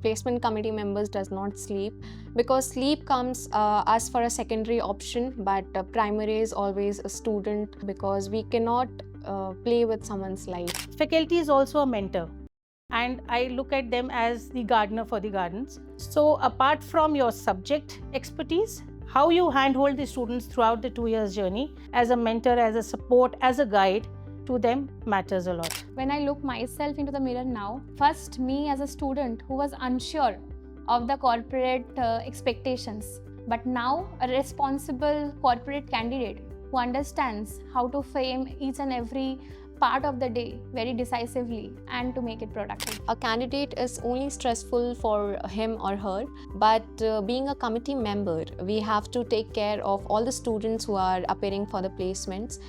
Placement committee members does not sleep because sleep comes as for a secondary option, but primary is always a student because we cannot play with someone's life. Faculty is also a mentor, and I look at them as the gardener for the gardens. So apart from your subject expertise, how you handhold the students throughout the 2 years journey as a mentor, as a support, as a guide to them matters a lot. When I look myself into the mirror now, first me as a student who was unsure of the corporate expectations, but now a responsible corporate candidate who understands how to frame each and every part of the day very decisively and to make it productive. A candidate is only stressful for him or her, but being a committee member, we have to take care of all the students who are appearing for the placements.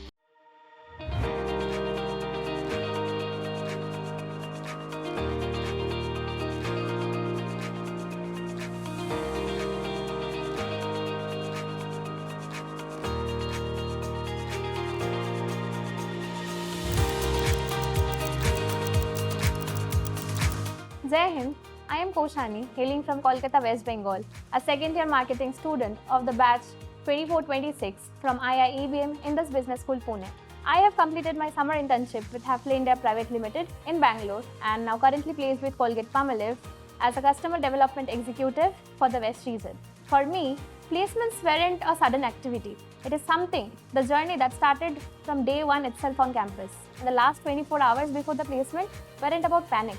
Jai Hind, I am Koshani, hailing from Kolkata, West Bengal, a second-year marketing student of the batch 24-26 from IIEBM Indus Business School, Pune. I have completed my summer internship with Hafle India Private Limited in Bangalore and now currently placed with Colgate-Palmolive as a customer development executive for the West region. For me, placements weren't a sudden activity. It is something, the journey that started from day one itself on campus. And the last 24 hours before the placement weren't about panic.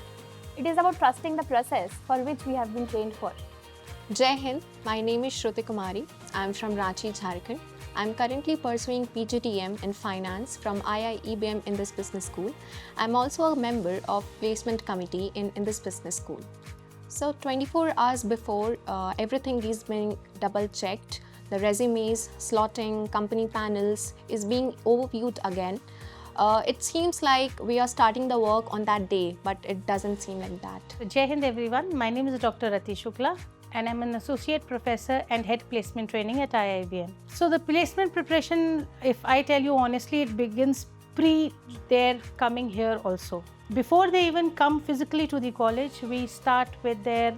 It is about trusting the process for which we have been trained for. Jai Hind, my name is Rati Shukla. I am from Ranchi, Jharkhand. I am currently pursuing PGDM in Finance from IIEBM Indus Business School. I am also a member of Placement Committee in Indus Business School. So 24 hours before, everything is being double checked. The resumes, slotting, company panels is being overviewed again. It seems like we are starting the work on that day, but it doesn't seem like that. Jai Hind everyone, my name is Dr. Rati Shukla and I'm an associate professor and head placement training at IIBM. So the placement preparation, if I tell you honestly, it begins pre their coming here also. Before they even come physically to the college, we start with their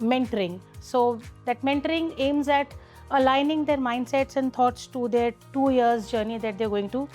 mentoring. So that mentoring aims at aligning their mindsets and thoughts to their 2 years journey that they're going to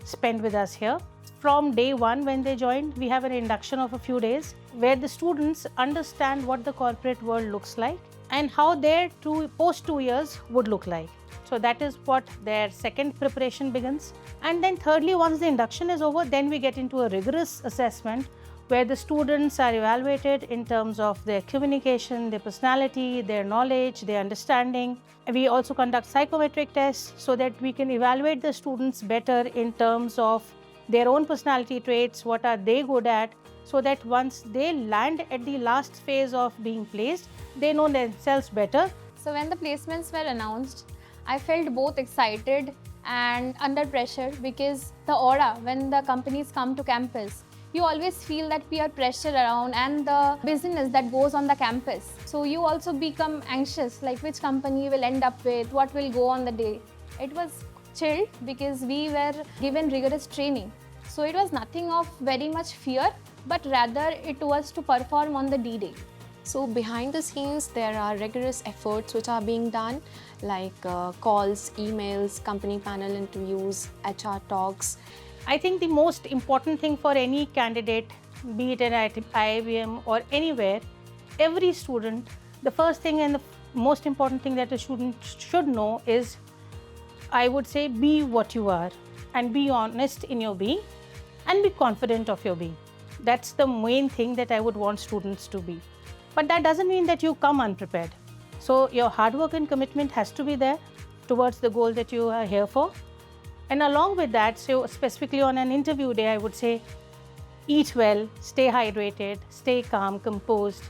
spend with us here. From day one when they joined, we have an induction of a few days where the students understand what the corporate world looks like and how their post 2 years would look like. So that is what their second preparation begins. And then thirdly, once the induction is over, then we get into a rigorous assessment where the students are evaluated in terms of their communication, their personality, their knowledge, their understanding. We also conduct psychometric tests so that we can evaluate the students better in terms of their own personality traits, what are they good at, so that once they land at the last phase of being placed, they know themselves better. So when the placements were announced, I felt both excited and under pressure because the aura when the companies come to campus, you always feel that peer pressure around and the business that goes on the campus. So you also become anxious, like which company will end up with, what will go on the day. It was chilled because we were given rigorous training. So it was nothing of very much fear, but rather it was to perform on the D-Day. So behind the scenes, there are rigorous efforts which are being done, like calls, emails, company panel interviews, HR talks. I think the most important thing for any candidate, be it at IIBM or anywhere, every student, the first thing and the most important thing that a student should know is, I would say, be what you are and be honest in your being and be confident of your being. That's the main thing that I would want students to be. But that doesn't mean that you come unprepared. So your hard work and commitment has to be there towards the goal that you are here for. And along with that, so specifically on an interview day, I would say, eat well, stay hydrated, stay calm, composed,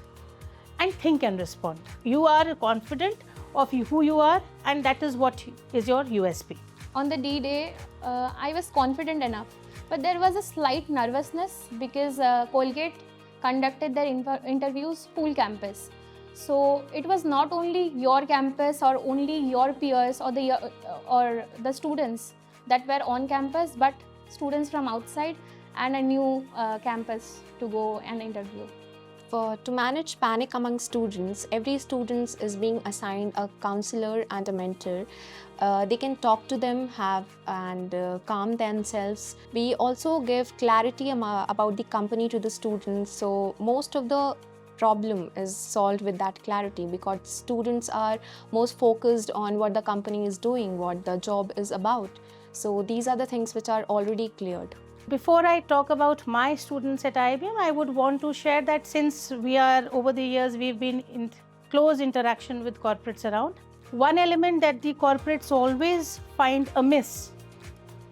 and think and respond. You are confident of who you are, and that is what is your USP. On the D-Day, I was confident enough, but there was a slight nervousness because Colgate conducted their interviews full campus. So it was not only your campus or only your peers or the students that were on campus, but students from outside and a new campus to go and interview. To manage panic among students, every student is being assigned a counselor and a mentor. They can talk to them, calm themselves. We also give clarity about the company to the students. So most of the problem is solved with that clarity, because students are most focused on what the company is doing, what the job is about. So these are the things which are already cleared. Before I talk about my students at IIBM, I would want to share that since we are, over the years, we've been in close interaction with corporates around. One element that the corporates always find amiss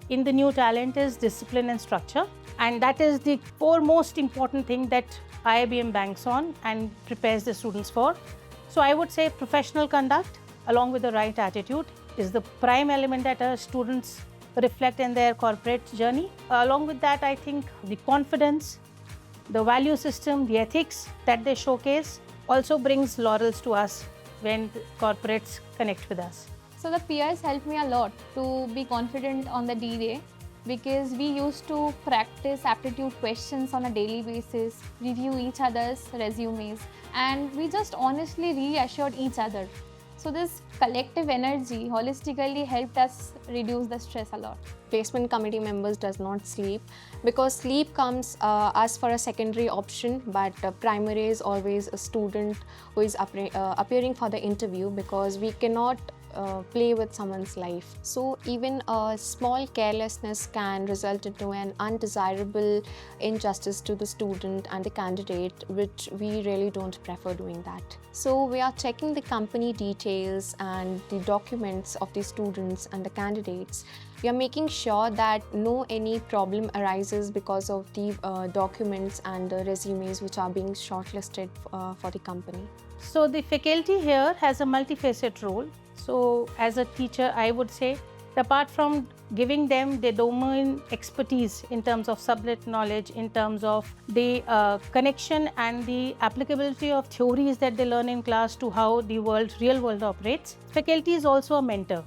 in the new talent is discipline and structure. And that is the foremost important thing that IIBM banks on and prepares the students for. So I would say professional conduct along with the right attitude is the prime element that our students reflect in their corporate journey. Along with that, I think the confidence, the value system, the ethics that they showcase also brings laurels to us when corporates connect with us. So the peers helped me a lot to be confident on the D-Day, because we used to practice aptitude questions on a daily basis, review each other's resumes, and we just honestly reassured each other. So this collective energy holistically helped us reduce the stress a lot. Placement committee members does not sleep, because sleep comes as for a secondary option, but primary is always a student who is appearing for the interview, because we cannot play with someone's life. So even a small carelessness can result into an undesirable injustice to the student and the candidate, which we really don't prefer doing that. So we are checking the company details and the documents of the students and the candidates. We are making sure that no any problem arises because of the documents and the resumes which are being shortlisted for the company. So the faculty here has a multifaceted role. So as a teacher, I would say, apart from giving them the domain expertise in terms of subject knowledge, in terms of the connection and the applicability of theories that they learn in class to how the real world operates, faculty is also a mentor.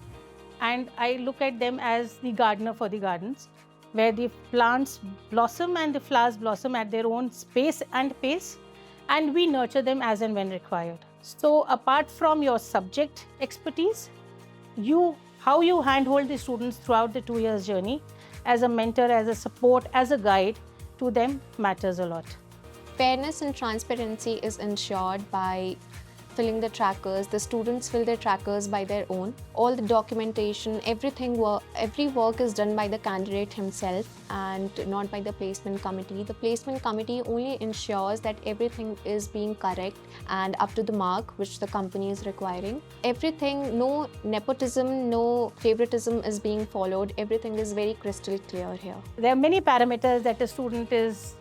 And I look at them as the gardener for the gardens, where the plants blossom and the flowers blossom at their own space and pace, and we nurture them as and when required. So apart from your subject expertise, how you handhold the students throughout the 2 years journey as a mentor, as a support, as a guide to them matters a lot. Fairness and transparency is ensured by filling the trackers. The students fill their trackers by their own. All the documentation, every work is done by the candidate himself and not by the placement committee. The placement committee only ensures that everything is being correct and up to the mark which the company is requiring. Everything, no nepotism, no favoritism is being followed. Everything is very crystal clear here. There are many parameters that a student is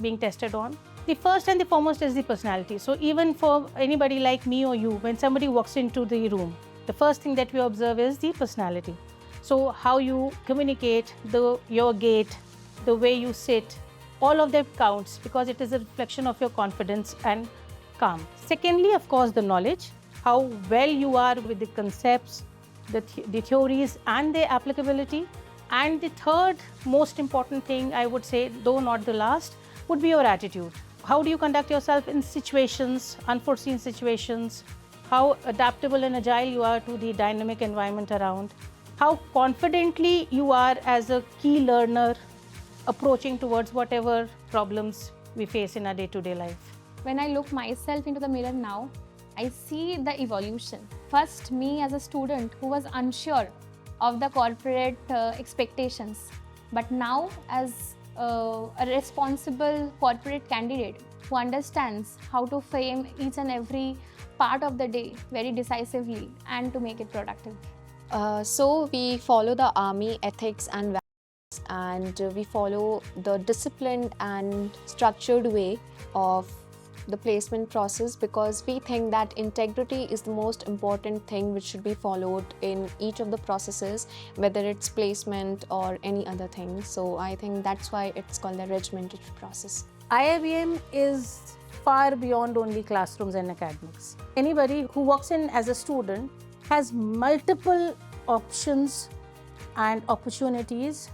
being tested on. The first and the foremost is the personality. So even for anybody like me or you, when somebody walks into the room, the first thing that we observe is the personality. So how you communicate, your gait, the way you sit, all of that counts, because it is a reflection of your confidence and calm. Secondly, of course, the knowledge, how well you are with the concepts, the theories and their applicability. And the third most important thing, I would say, though not the last, would be your attitude. How do you conduct yourself in situations, unforeseen situations? How adaptable and agile you are to the dynamic environment around? How confidently you are as a key learner approaching towards whatever problems we face in our day-to-day life. When I look myself into the mirror now, I see the evolution. First, me as a student who was unsure of the corporate expectations, but now as a responsible corporate candidate who understands how to frame each and every part of the day very decisively and to make it productive. So we follow the army ethics and values, and we follow the disciplined and structured way of the placement process, because we think that integrity is the most important thing which should be followed in each of the processes, whether it's placement or any other thing. So I think that's why it's called the regimented process. IIBM is far beyond only classrooms and academics. Anybody who walks in as a student has multiple options and opportunities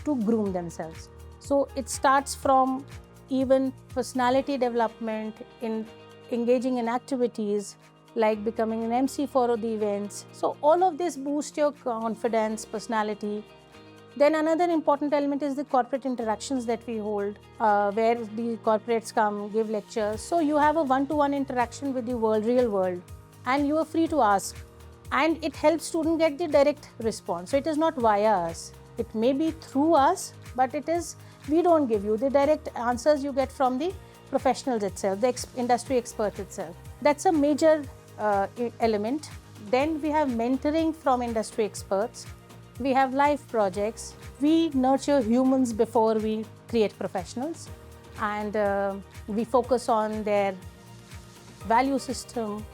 to groom themselves. So it starts from even personality development, in engaging in activities like becoming an MC for the events. So all of this boosts your confidence, personality. Then another important element is the corporate interactions that we hold, where the corporates come, give lectures. So you have a one-to-one interaction with the world, real world, and you are free to ask. And it helps students get the direct response. So it is not via us. It may be through us, but we don't give you the direct answers. You get from the professionals itself, the industry experts itself. That's a major element. Then we have mentoring from industry experts. We have live projects. We nurture humans before we create professionals, and we focus on their value system,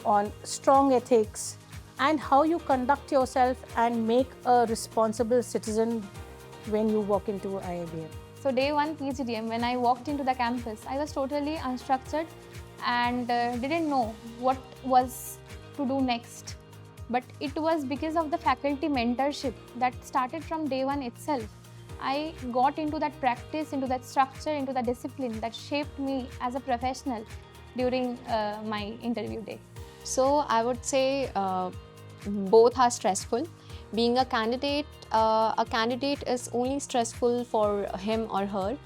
on strong ethics, and how you conduct yourself and make a responsible citizen when you walk into IIBM. So day one PGDM, when I walked into the campus, I was totally unstructured and didn't know what was to do next. But it was because of the faculty mentorship that started from day one itself. I got into that practice, into that structure, into the discipline that shaped me as a professional during my interview day. So I would say both are stressful. Being a candidate is only stressful for him or her.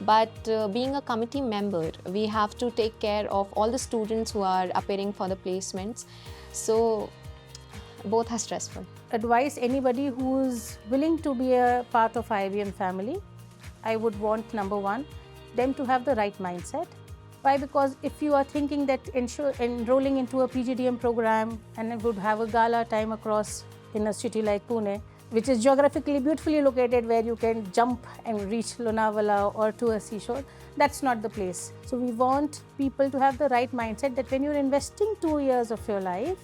But being a committee member, we have to take care of all the students who are appearing for the placements. So both are stressful. Advise anybody who is willing to be a part of IIBM family, I would want, number one, them to have the right mindset. Why? Because if you are thinking that enrolling into a PGDM program and it would have a gala time across in a city like Pune, which is geographically beautifully located where you can jump and reach Lonavala or to a seashore, that's not the place. So we want people to have the right mindset that when you're investing 2 years of your life,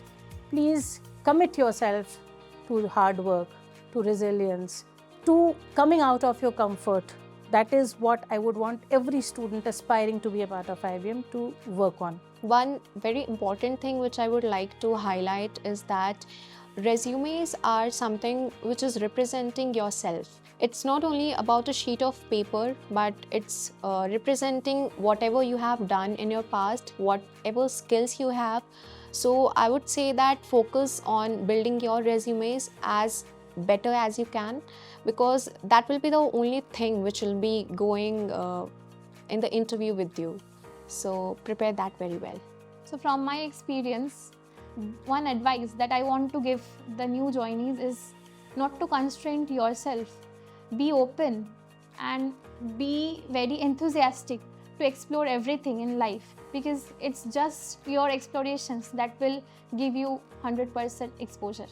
please commit yourself to hard work, to resilience, to coming out of your comfort. That is what I would want every student aspiring to be a part of IIBM to work on. One very important thing which I would like to highlight is that resumes are something which is representing yourself. It's not only about a sheet of paper, but it's representing whatever you have done in your past, whatever skills you have. So I would say that focus on building your resumes as better as you can, because that will be the only thing which will be going in the interview with you. So prepare that very well. So from my experience, one advice that I want to give the new joinees is not to constrain yourself. Be open and be very enthusiastic to explore everything in life, because it's just your explorations that will give you 100% exposure.